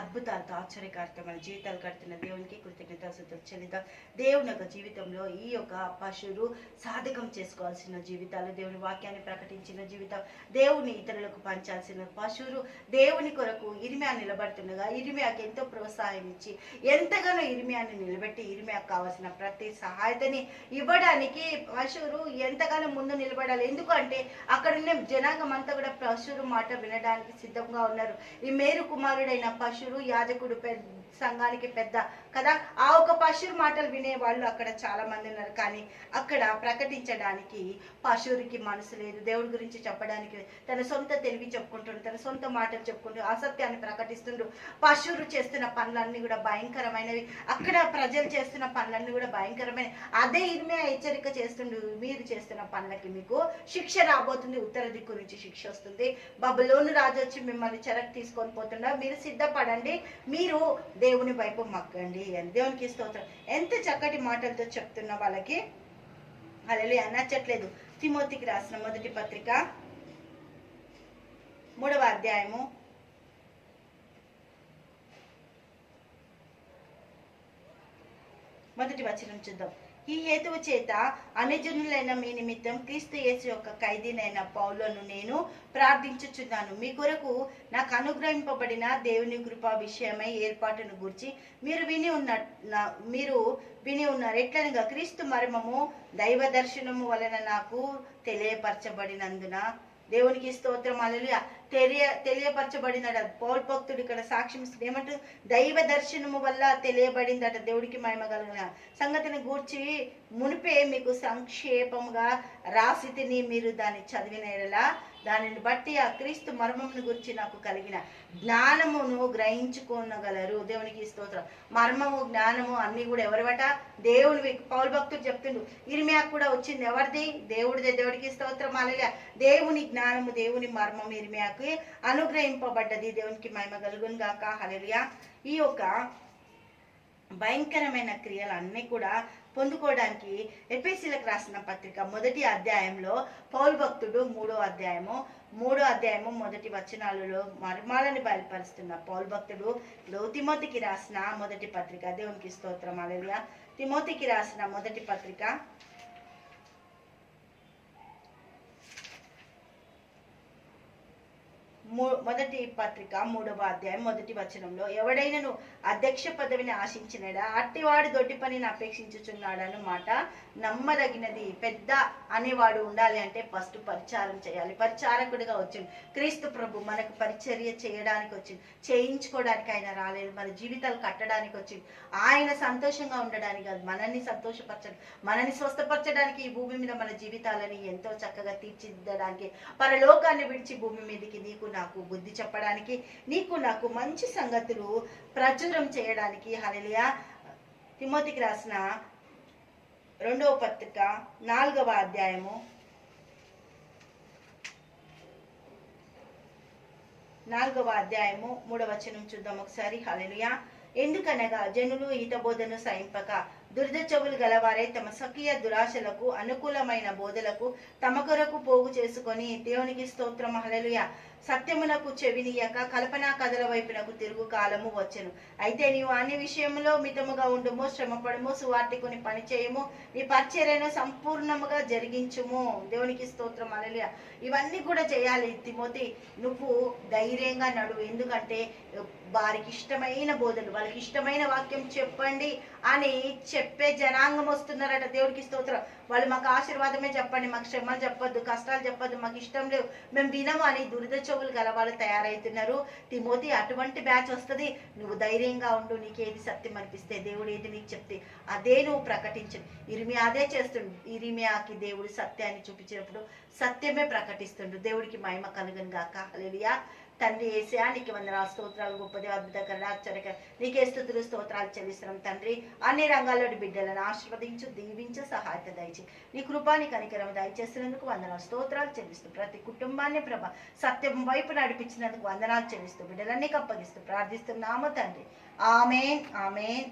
అద్భుతాలతో ఆశ్చర్యకారితో మన జీవితాలు కడుతున్న దేవునికి కృతజ్ఞతాస్తుతులు చెల్లిద్దాం. దేవుని యొక్క జీవితంలో ఈ యొక్క పశువులు సాధకం చేసుకోవాల్సిన జీవితాలు, దేవుని వాక్యాన్ని ప్రకటించిన జీవితం, దేవుని ఇతరులకు పంచాల్సిన పశువులు, దేవుని కొరకు ఇర్మియా నిలబడుతుండగా ఇర్మియాకి ఎంతో ప్రోత్సాహం ఇచ్చి ఎంతగానో ఇర్మియాని నిలబెట్టి ఇర్మియాకు కావాల్సిన ప్రతి సహాయతని ఇవ్వడానికి పశువులు ఎంతగానో ముందు నిలబడాలి. ఎందుకంటే అక్కడున్న జనాంగం అంతా కూడా పశువులు మాట వినడానికి సిద్ధంగా ఉన్నారు. ఈ మేరు కుమారుడైన పశువులు యాజకుడు సంఘానికి పెద్ద కదా, ఆ ఒక పశువు మాటలు వినేవాళ్ళు అక్కడ చాలా మంది ఉన్నారు. కానీ అక్కడ ప్రకటించడానికి పశువుకి మనసు లేదు. దేవుడి గురించి చెప్పడానికి తన సొంత తెలివి చెప్పుకుంటుండు, తన సొంత మాటలు చెప్పుకుంటూ అసత్యాన్ని ప్రకటిస్తుండ్రు. పశువులు చేస్తున్న పనులన్నీ కూడా భయంకరమైనవి, అక్కడ ప్రజలు చేస్తున్న పనులన్నీ కూడా భయంకరమైనవి. అదే ఇర్మియా హెచ్చరిక చేస్తుండు, మీరు చేస్తున్న పనులకి మీకు శిక్ష రాబోతుంది, ఉత్తర దిక్కు నుంచి శిక్ష వస్తుంది, బబులోను రాజు వచ్చి మిమ్మల్ని చెరకు తీసుకొని పోతుండ, మీరు సిద్ధపడండి, మీరు దేవుని వైపు మగ్గండి అని. దేవునికి స్తోత్రం. ఎంత చక్కటి మాటలతో చెప్తున్న వాళ్ళకి హల్లెలూయా నచ్చట్లేదు. తిమోతికి రాసిన మొదటి పత్రిక 3వ అధ్యాయము 1వ వచనం చూద్దాం. ఈ హేతువు చేత అన్యజనులైన మీ నిమిత్తం క్రీస్తు యేసు యొక్క ఖైదీనైన పౌలును నేను ప్రార్థించుచున్నాను. మీ కొరకు నాకు అనుగ్రహింపబడిన దేవుని కృపా విషయమై ఏర్పాటును గురించి మీరు విని ఉన్నారు. ఎట్లనగా క్రీస్తు మర్మము దైవ దర్శనము వలన నాకు తెలియపరచబడినందున, దేవునికి స్తోత్రం హల్లెలూయా, తెలియపరచబడినట. పౌలు భక్తుడు ఇక్కడ సాక్ష్యం ఇస్తుంది. ఏమంటూ దైవ దర్శనము వల్ల తెలియబడిందట. దేవుడికి మహిమ కలిగిన సంగతిని గూర్చి మునిపే మీకు సంక్షేపంగా రాసితిని, మీరు దాన్ని చదివిన ఎడలా దానిని బట్టి ఆ క్రీస్తు మర్మమును గురించి నాకు కలిగిన జ్ఞానమును గ్రహించుకోనగలరు. దేవునికి స్తోత్రం. మర్మము జ్ఞానము అన్ని కూడా ఎవరివట? దేవుని. పౌలు భక్తుడు చెప్తుండు, ఇర్మియా కూడా వచ్చింది ఎవరిది? దేవుడిదే. దేవుడికి స్తోత్రం హల్లెలూయా. దేవుని జ్ఞానము, దేవుని మర్మం ఇర్మియాకు అనుగ్రహింపబడ్డది. దేవునికి మహిమ కలుగును గాక హల్లెలూయా. ఈ యొక్క భయంకరమైన క్రియలు అన్నీ కూడా పొందుకోవడానికి ఎఫెసీయులకు రాసిన పత్రిక 1వ అధ్యాయంలో పౌలు భక్తుడు 3వ అధ్యాయము 1 వచనాలలో మర్మాలను బయలుపరుస్తున్న పౌలు భక్తుడు తిమోతికి రాసిన మొదటి పత్రిక, దేవునికి స్తోత్రం హల్లెలూయా, తిమోతికి రాసిన మొదటి పత్రిక 3వ అధ్యాయం 1వ వచనంలో, ఎవడైనను అధ్యక్ష పదవిని ఆశించినడా అట్టివాడు దొడ్డి పనిని అపేక్షించుచున్నాడను మాట నమ్మదగినది. పెద్ద అనేవాడు ఉండాలి అంటే ఫస్ట్ పరిచారం చేయాలి. పరిచారకుడిగా వచ్చింది క్రీస్తు ప్రభు. మనకు పరిచర్య చేయడానికి వచ్చింది, చేయించుకోవడానికి ఆయన రాలేదు, మన జీవితాలు కట్టడానికి వచ్చింది. ఆయన సంతోషంగా ఉండడానికి కాదు, మనల్ని సంతోషపరచడం, మనల్ని స్వస్థపరచడానికి, ఈ భూమి మీద మన జీవితాలని ఎంతో చక్కగా తీర్చిదిద్దడానికి, పరలోకాన్ని విడిచి భూమి మీదకి నీకు నాకు బుద్ధి చెప్పడానికి, నీకు నాకు మంచి సంగతులు ప్రచురం చేయడానికి. హల్లెలూయా. తిమోతికి రాసిన 2వ పత్రిక 4వ అధ్యాయము 3వ వచనం చూద్దాం ఒకసారి. హల్లెలూయా. ఎందుకనగా జనులు హితబోధను సహింపక దురద చెవులు గలవారే తమ స్వకీయ దురాశలకు అనుకూలమైన బోధలకు తమ కొరకు పోగు చేసుకొని, దేవునికి స్తోత్రం హల్లెలూయా, సత్యమునకు చెవినీయక కల్పనా కథల వైపునకు తిరుగు కాలము వచ్చెను. అయితే నీవు అన్ని విషయంలో మితముగా ఉండుము, శ్రమపడము, సువార్తికుని పని చేయము, నీ పరిచర్యను సంపూర్ణముగా జరిగించుము. దేవునికి స్తోత్రం హల్లెలూయా. ఇవన్నీ కూడా చేయాలి తిమోతి. నువ్వు ధైర్యంగా నడువు. ఎందుకంటే వారికి ఇష్టమైన బోధలు, వాళ్ళకి ఇష్టమైన వాక్యం చెప్పండి అని చెప్పే జనాంగం వస్తున్నారట. దేవుడికి స్తోత్రం. వాళ్ళు మాకు ఆశీర్వాదమే చెప్పండి, మాకు శ్రమలు చెప్పొద్దు, కష్టాలు చెప్పొద్దు, మాకు ఇష్టం లేవు, మేము వినము అని దురద చెవులు గల వాళ్ళు తయారవుతున్నారు. తిమోతి, అటువంటి బ్యాచ్ వస్తుంది. నువ్వు ధైర్యంగా ఉండు. నీకేది సత్యం అనిపిస్తే, దేవుడు ఏది నీకు చెప్తే అదే నువ్వు ప్రకటించు. ఇర్మియా అదే చేస్తుండు. ఇర్మియాకి దేవుడు సత్యాన్ని చూపించినప్పుడు సత్యమే ప్రకటిస్తుండు. దేవుడికి మహిమ కలుగును గాక హల్లెలూయా. తండ్రి యేసయ్యా, నీకు వందనాలు, స్తోత్రాలు, గొప్పది, అద్భుతకరణ, ఆశ్చర్యకర, నీకే స్తుతులు స్తోత్రాలు చెల్లిస్తున్నాం తండ్రి. అన్ని రంగాల్లోని బిడ్డలను ఆశీర్వదించు, దీవించు, సహాయత దయచి, నీ కృపా నీ కనికరం దయచేస్తున్నందుకు వందనాలు, స్తోత్రాలు చెల్లిస్తూ, ప్రతి కుటుంబాన్ని ప్రభ సత్యం వైపు నడిపించినందుకు వందనాలు చెల్లిస్తూ, బిడ్డలన్నీ అప్పగిస్తూ ప్రార్థిస్తున్నాము తండ్రి. ఆమేన్, ఆమేన్.